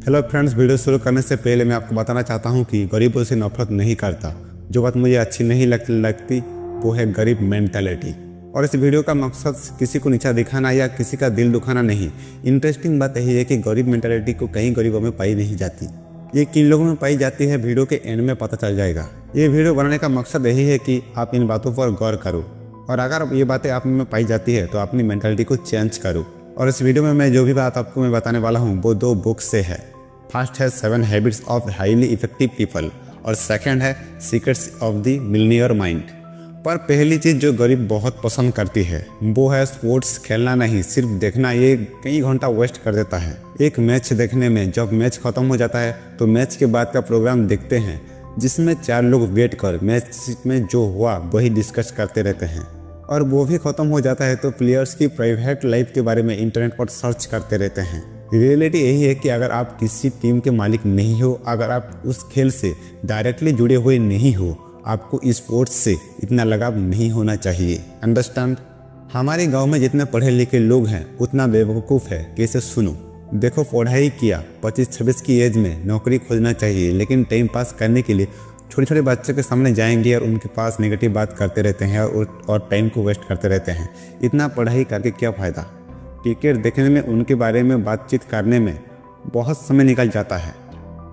Hello friends, video शुरू करने से पहले मैं आपको बताना चाहता हूं कि गरीबों से नफरत नहीं करता। जो बात मुझे अच्छी नहीं लगती वो है गरीब मेंटालिटी। और इस वीडियो का मकसद किसी को नीचा दिखाना या किसी का दिल दुखाना नहीं। इंटरेस्टिंग बात यही है कि गरीब मेंटालिटी को कई गरीबों में पाई नहीं जाती। ये किन लोगों में पाई जाती है वीडियो के एंड में पता चल जाएगा। ये वीडियो बनाने का मकसद यही है कि आप इन बातों पर गौर करो और अगर ये बातें आप में पाई जाती है तो अपनी मेंटालिटी को चेंज करो। और इस वीडियो में मैं जो भी बात आपको मैं बताने वाला हूँ वो 2 बुक से है। फर्स्ट है 7 habits of highly effective people और सेकंड है secrets of the millionaire mind. पर पहली चीज़ जो गरीब बहुत पसंद करती है वो है स्पोर्ट्स खेलना नहीं, सिर्फ देखना। ये कई घंटा वेस्ट कर देता है एक मैच देखने में। जब मैच खत्म हो जाता है तो मैच के बाद का प्रोग्राम देखते हैं जिसमें 4 लोग वेट कर मैच में जो हुआ वही डिस्कस करते रहते हैं और वो भी खत्म हो जाता है तो प्लेयर्स की प्राइवेट लाइफ के बारे में इंटरनेट पर सर्च करते रहते हैं। रियलिटी यही है कि अगर आप किसी टीम के मालिक नहीं हो, अगर आप उस खेल से डायरेक्टली जुड़े हुए नहीं हो, आपको स्पोर्ट्स से इतना लगाव नहीं होना चाहिए। अंडरस्टैंड? हमारे गांव में जितने पढ़े लिखे लोग हैं उतना बेवकूफ़ है कि इसे सुनो। देखो, पढ़ाई किया 25-26 की एज में नौकरी खोजना चाहिए, लेकिन टाइम पास करने के लिए छोटे छोटे बच्चों के सामने जाएंगे और उनके पास नेगेटिव बात करते रहते हैं और टाइम को वेस्ट करते रहते हैं। इतना पढ़ाई करके क्या फ़ायदा? क्रिकेट देखने में, उनके बारे में बातचीत करने में बहुत समय निकल जाता है,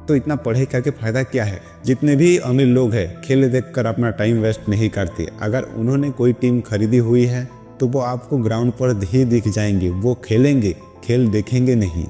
तो इतना पढ़ाई करके फ़ायदा क्या है? जितने भी अमीर लोग हैं खेल देखकर अपना टाइम वेस्ट नहीं करते। अगर उन्होंने कोई टीम खरीदी हुई है तो वो आपको ग्राउंड पर ही दिख जाएंगे, वो खेलेंगे, खेल देखेंगे नहीं।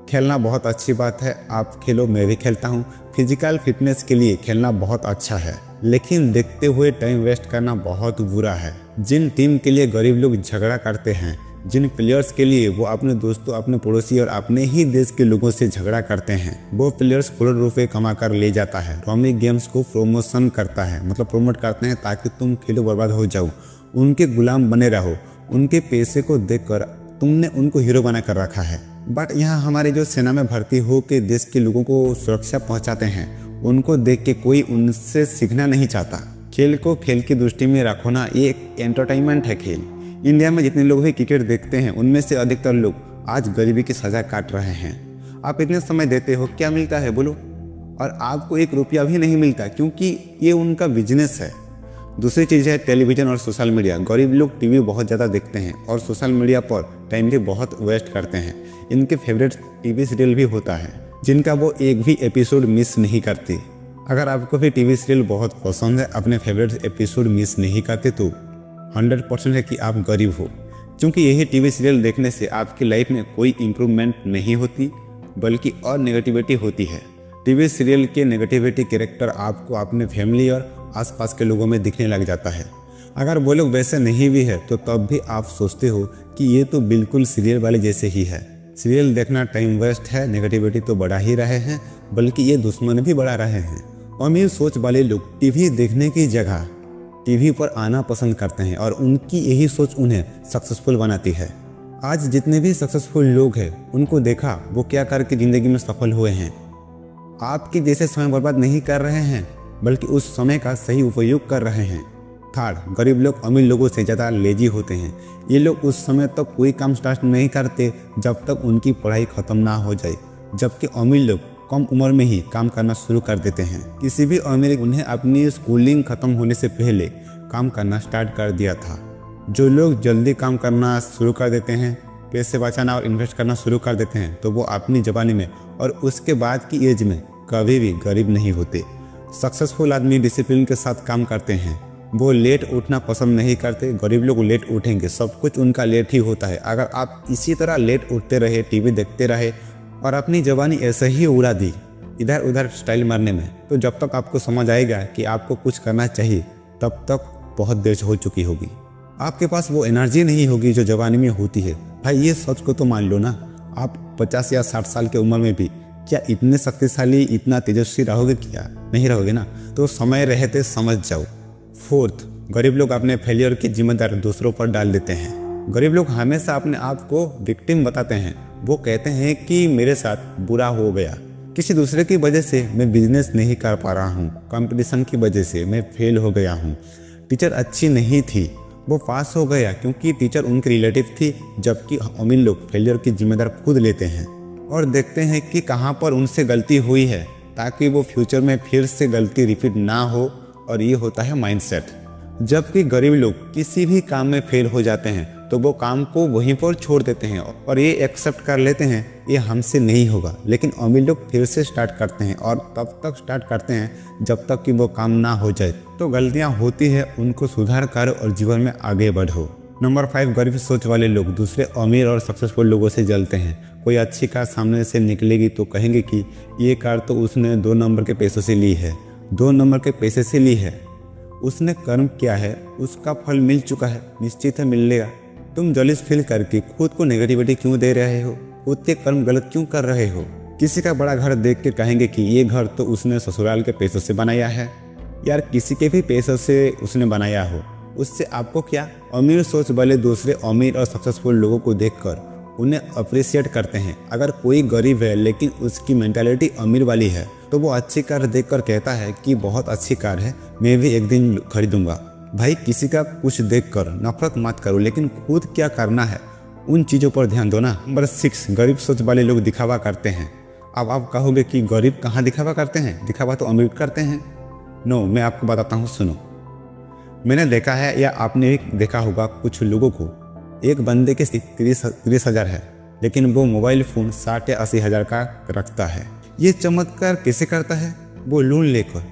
खेलना बहुत अच्छी बात है, आप खेलो, मैं भी खेलता हूँ। फिजिकल फिटनेस के लिए खेलना बहुत अच्छा है, लेकिन देखते हुए टाइम वेस्ट करना बहुत बुरा है। जिन टीम के लिए गरीब लोग झगड़ा करते हैं, जिन प्लेयर्स के लिए वो अपने दोस्तों, अपने पड़ोसी और अपने ही देश के लोगों से झगड़ा करते हैं, वो प्लेयर्स करोड़ रुपए कमा कर ले जाता है। रॉमी गेम्स को प्रमोशन करता है, मतलब प्रमोट करते हैं ताकि तुम खेलो बर्बाद हो जाओ, उनके गुलाम बने रहो। उनके पैसे को देखकर तुमने उनको हीरो बना कर रखा है। बट यहाँ हमारे जो सेना में भर्ती हो के देश के लोगों को सुरक्षा पहुँचाते हैं, उनको देख के कोई उनसे सीखना नहीं चाहता। खेल को खेल की दृष्टि में रखो ना, ये एक एंटरटेनमेंट है खेल। इंडिया में जितने लोग भी क्रिकेट देखते हैं उनमें से अधिकतर लोग आज गरीबी की सज़ा काट रहे हैं। आप इतने समय देते हो, क्या मिलता है बोलो? और आपको 1 रुपया भी नहीं मिलता, क्योंकि ये उनका बिजनेस है। दूसरी चीज़ है टेलीविज़न और सोशल मीडिया। गरीब लोग टीवी बहुत ज़्यादा देखते हैं और सोशल मीडिया पर टाइम भी बहुत वेस्ट करते हैं। इनके फेवरेट टीवी सीरियल भी होता है जिनका वो एक भी एपिसोड मिस नहीं करते। अगर आपको भी टीवी सीरियल बहुत पसंद है, अपने फेवरेट एपिसोड मिस नहीं करते, तो 100% है कि आप गरीब हो। क्योंकि यही टीवी सीरियल देखने से आपकी लाइफ में कोई इम्प्रूवमेंट नहीं होती, बल्कि और नेगेटिविटी होती है। टीवी सीरियल के नेगेटिविटी कैरेक्टर आपको अपने फैमिली और आसपास के लोगों में दिखने लग जाता है। अगर वो लोग वैसे नहीं भी है तो तब भी आप सोचते हो कि ये तो बिल्कुल सीरियल वाले जैसे ही है। सीरियल देखना टाइम वेस्ट है, नेगेटिविटी तो बढ़ा ही रहे हैं, बल्कि ये दुश्मन भी बढ़ा रहे हैं। अमीर सोच वाले लोग टीवी देखने की जगह टीवी पर आना पसंद करते हैं और उनकी यही सोच उन्हें सक्सेसफुल बनाती है। आज जितने भी सक्सेसफुल लोग हैं उनको देखा वो क्या करके ज़िंदगी में सफल हुए हैं। आपके जैसे समय बर्बाद नहीं कर रहे हैं, बल्कि उस समय का सही उपयोग कर रहे हैं। थर्ड, गरीब लोग अमीर लोगों से ज़्यादा लेजी होते हैं। ये लोग उस समय तक कोई काम स्टार्ट नहीं करते जब तक उनकी पढ़ाई ख़त्म ना हो जाए, जबकि अमीर लोग कम उम्र में ही काम करना शुरू कर देते हैं। किसी भी अमीर उन्हें अपनी स्कूलिंग ख़त्म होने से पहले काम करना स्टार्ट कर दिया था। जो लोग जल्दी काम करना शुरू कर देते हैं, पैसे बचाना और इन्वेस्ट करना शुरू कर देते हैं, तो वो अपनी जवानी में और उसके बाद की एज में कभी भी गरीब नहीं होते। सक्सेसफुल आदमी डिसिप्लिन के साथ काम करते हैं, वो लेट उठना पसंद नहीं करते। गरीब लोग लेट उठेंगे, सब कुछ उनका लेट ही होता है। अगर आप इसी तरह लेट उठते रहे, टीवी देखते रहे और अपनी जवानी ऐसे ही उड़ा दी इधर उधर स्टाइल मारने में, तो जब तक आपको समझ आएगा कि आपको कुछ करना चाहिए तब तक बहुत देर हो चुकी होगी। आपके पास वो एनर्जी नहीं होगी जो जवानी में होती है। भाई ये सच को तो मान लो ना, आप 50 या 60 साल की उम्र में भी क्या इतने शक्तिशाली, इतना तेजस्वी रहोगे? क्या नहीं रहोगे ना? तो समय रहते समझ जाओ। फोर्थ, गरीब लोग अपने फेलियर की जिम्मेदारी दूसरों पर डाल देते हैं। गरीब लोग हमेशा अपने आप को विक्टिम बताते हैं। वो कहते हैं कि मेरे साथ बुरा हो गया, किसी दूसरे की वजह से मैं बिजनेस नहीं कर पा रहा हूँ, कंपटीशन की वजह से मैं फेल हो गया हूँ, टीचर अच्छी नहीं थी, वो पास हो गया क्योंकि टीचर उनकी रिलेटिव थी। जबकि अमीर लोग फेलियर की जिम्मेदारी खुद लेते हैं और देखते हैं कि कहाँ पर उनसे गलती हुई है, ताकि वो फ्यूचर में फिर से गलती रिपीट ना हो। और ये होता है माइंडसेट। जबकि गरीब लोग किसी भी काम में फेल हो जाते हैं तो वो काम को वहीं पर छोड़ देते हैं और ये एक्सेप्ट कर लेते हैं ये हमसे नहीं होगा। लेकिन अमीर लोग फिर से स्टार्ट करते हैं और तब तक स्टार्ट करते हैं जब तक कि वो काम ना हो जाए। तो गलतियां होती है, उनको सुधार करो और जीवन में आगे बढ़ो। नंबर 5, गरीब सोच वाले लोग दूसरे अमीर और सक्सेसफुल लोगों से जलते हैं। कोई अच्छी कार सामने से निकलेगी तो कहेंगे कि ये कार तो उसने 2 नंबर के पैसों से ली है, 2 नंबर के पैसे से ली है। उसने कर्म किया है, उसका फल मिल चुका है, निश्चित है मिलेगा। तुम जलिस फील करके खुद को नेगेटिविटी क्यों दे रहे हो? खुद के कर्म गलत क्यों कर रहे हो? किसी का बड़ा घर देख के कहेंगे कि ये घर तो उसने ससुराल के पैसों से बनाया है। यार किसी के भी पैसों से उसने बनाया हो, उससे आपको क्या? अमीर सोच वाले दूसरे अमीर और सक्सेसफुल लोगों को देखकर उन्हें अप्रिशिएट करते हैं। अगर कोई गरीब है लेकिन उसकी मेंटालिटी अमीर वाली है तो वो अच्छी कार देखकर कहता है कि बहुत अच्छी कार है, मैं भी एक दिन खरीदूंगा। भाई किसी का कुछ देखकर नफरत मत करो, लेकिन खुद क्या करना है उन चीज़ों पर ध्यान दो ना। नंबर 6, गरीब सोच वाले लोग दिखावा करते हैं। अब आप कहोगे कि गरीब कहाँ दिखावा करते हैं? दिखावा तो अमीर करते हैं। नो, मैं आपको बताता हूँ, सुनो। मैंने देखा है या आपने भी देखा होगा कुछ लोगों को, एक बंदे के 30 हज़ार है लेकिन वो मोबाइल फ़ोन 60 या 80 हज़ार का रखता है। ये चमत्कार कैसे करता है? वो लोन लेकर,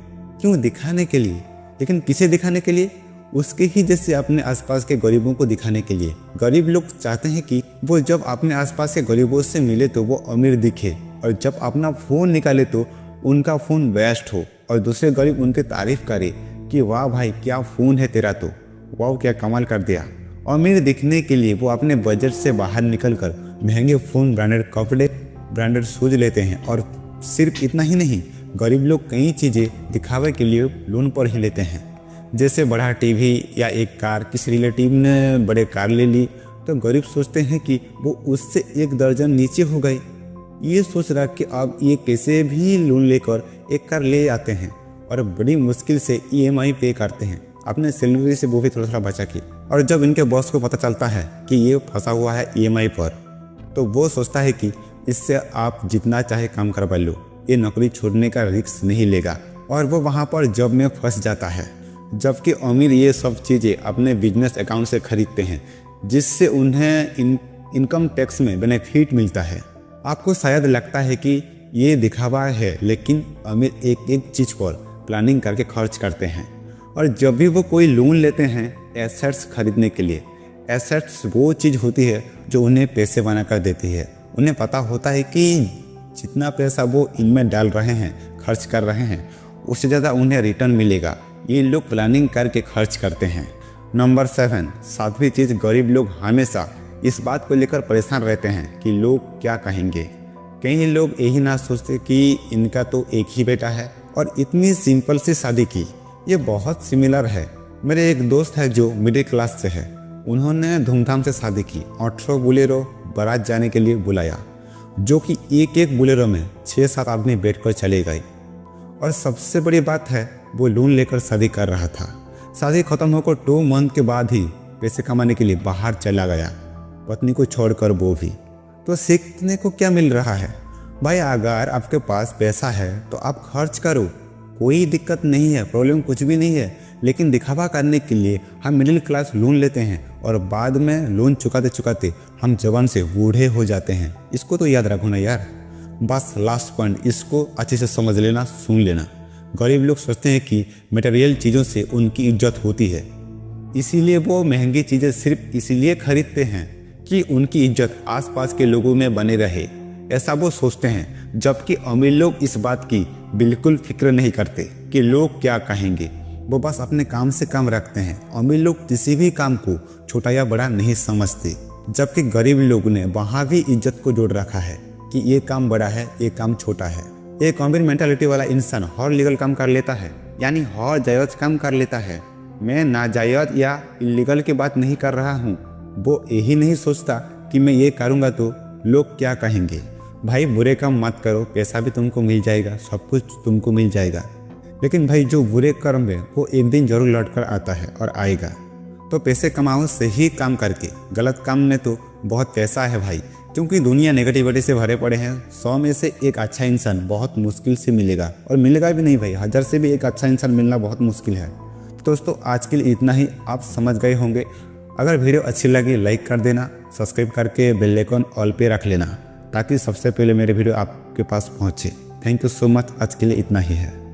क्यों? दिखाने के लिए। लेकिन किसे दिखाने के लिए? उसके ही जैसे अपने आसपास के गरीबों को दिखाने के लिए। गरीब लोग चाहते हैं कि वो जब अपने आसपास के गरीबों से मिले तो वो अमीर दिखे, और जब अपना फ़ोन निकाले तो उनका फ़ोन बेस्ट हो और दूसरे गरीब उनकी तारीफ करे कि वाह भाई क्या फ़ोन है तेरा, तो वाह क्या कमाल कर दिया। अमीर दिखने के लिए वो अपने बजट से बाहर निकलकर महंगे फ़ोन, ब्रांडेड कपड़े, ब्रांडेड शूज लेते हैं। और सिर्फ इतना ही नहीं, गरीब लोग कई चीज़ें दिखावे के लिए लोन पर ही लेते हैं। जैसे बड़ा टीवी या एक कार, किसी रिलेटिव ने बड़े कार ले ली तो गरीब सोचते हैं कि वो उससे 1 दर्जन नीचे हो गए। ये सोच रहा कि अब ये कैसे भी लोन लेकर एक कार ले आते हैं और बड़ी मुश्किल से EMI पे करते हैं, अपने सैलरी से वो भी थोड़ा थोड़ा बचा के। और जब इनके बॉस को पता चलता है कि ये फंसा हुआ है EMI पर, तो वो सोचता है कि इससे आप जितना चाहे काम करवा लो, ये नौकरी छोड़ने का रिस्क नहीं लेगा, और वो वहाँ पर जॉब में फंस जाता है। जबकि अमीर ये सब चीज़ें अपने बिजनेस अकाउंट से खरीदते हैं, जिससे उन्हें इनकम टैक्स में बेनिफिट मिलता है। आपको शायद लगता है कि ये दिखावा है, लेकिन अमीर एक एक चीज़ पर प्लानिंग करके खर्च करते हैं। और जब भी वो कोई लोन लेते हैं एसेट्स खरीदने के लिए, एसेट्स वो चीज़ होती है जो उन्हें पैसे बना कर देती है। उन्हें पता होता है कि जितना पैसा वो इनमें डाल रहे हैं, खर्च कर रहे हैं, उससे ज़्यादा उन्हें रिटर्न मिलेगा। ये लोग प्लानिंग करके खर्च करते हैं। नंबर 7, 7वीं चीज़, गरीब लोग हमेशा इस बात को लेकर परेशान रहते हैं कि लोग क्या कहेंगे। कई लोग यही ना सोचते कि इनका तो एक ही बेटा है और इतनी सिंपल सी शादी की। ये बहुत सिमिलर है। मेरे एक दोस्त है जो मिडिल क्लास से है, उन्होंने धूमधाम से शादी की, 18 बोलेरो बारात जाने के लिए बुलाया, जो कि एक एक बोलेरो में 6-7 आदमी बैठकर चले गए। और सबसे बड़ी बात है, वो लोन लेकर शादी कर रहा था। शादी खत्म होकर 2 मंथ के बाद ही पैसे कमाने के लिए बाहर चला गया, पत्नी को छोड़कर वो भी। तो सीखने को क्या मिल रहा है? भाई अगर आपके पास पैसा है तो आप खर्च करो, कोई दिक्कत नहीं है, प्रॉब्लम कुछ भी नहीं है। लेकिन दिखावा करने के लिए हम मिडिल क्लास लोन लेते हैं और बाद में लोन चुकाते चुकाते हम जवान से बूढ़े हो जाते हैं। इसको तो याद रखो ना यार। बस लास्ट पॉइंट, इसको अच्छे से समझ लेना, सुन लेना। गरीब लोग सोचते हैं कि मटेरियल चीज़ों से उनकी इज्जत होती है, इसीलिए वो महंगी चीज़ें सिर्फ इसीलिए खरीदते हैं कि उनकी इज्जत आसपास के लोगों में बने रहे, ऐसा वो सोचते हैं। जबकि अमीर लोग इस बात की बिल्कुल फिक्र नहीं करते कि लोग क्या कहेंगे, वो बस अपने काम से काम रखते हैं। अमीर लोग किसी भी काम को छोटा या बड़ा नहीं समझते, जबकि गरीब लोगों ने वहाँ भी इज्जत को जोड़ रखा है कि ये काम बड़ा है, ये काम छोटा है। एक अमीर मेंटालिटी वाला इंसान हर लीगल काम कर लेता है, यानी हर जायज़ काम कर लेता है। मैं नाजायज़ या इलीगल की बात नहीं कर रहा हूँ। वो यही नहीं सोचता कि मैं ये करूँगा तो लोग क्या कहेंगे। भाई बुरे काम मत करो, पैसा भी तुमको मिल जाएगा, सब कुछ तुमको मिल जाएगा। लेकिन भाई जो बुरे कर्म है वो एक दिन जरूर लौट कर आता है और आएगा। तो पैसे कमाओ सही काम करके, गलत काम में तो बहुत पैसा है भाई, क्योंकि दुनिया नेगेटिविटी से भरे पड़े हैं। 100 में से एक अच्छा इंसान बहुत मुश्किल से मिलेगा, और मिलेगा भी नहीं भाई, 1000 से भी एक अच्छा इंसान मिलना बहुत मुश्किल है। तो दोस्तों आज के लिए इतना ही, आप समझ गए होंगे। अगर वीडियो अच्छी लगी लाइक कर देना, सब्सक्राइब करके बेल आइकन ऑल पे रख लेना, ताकि सबसे पहले मेरे वीडियो आपके पास पहुँचे। थैंक यू सो मच, आज के लिए इतना ही है।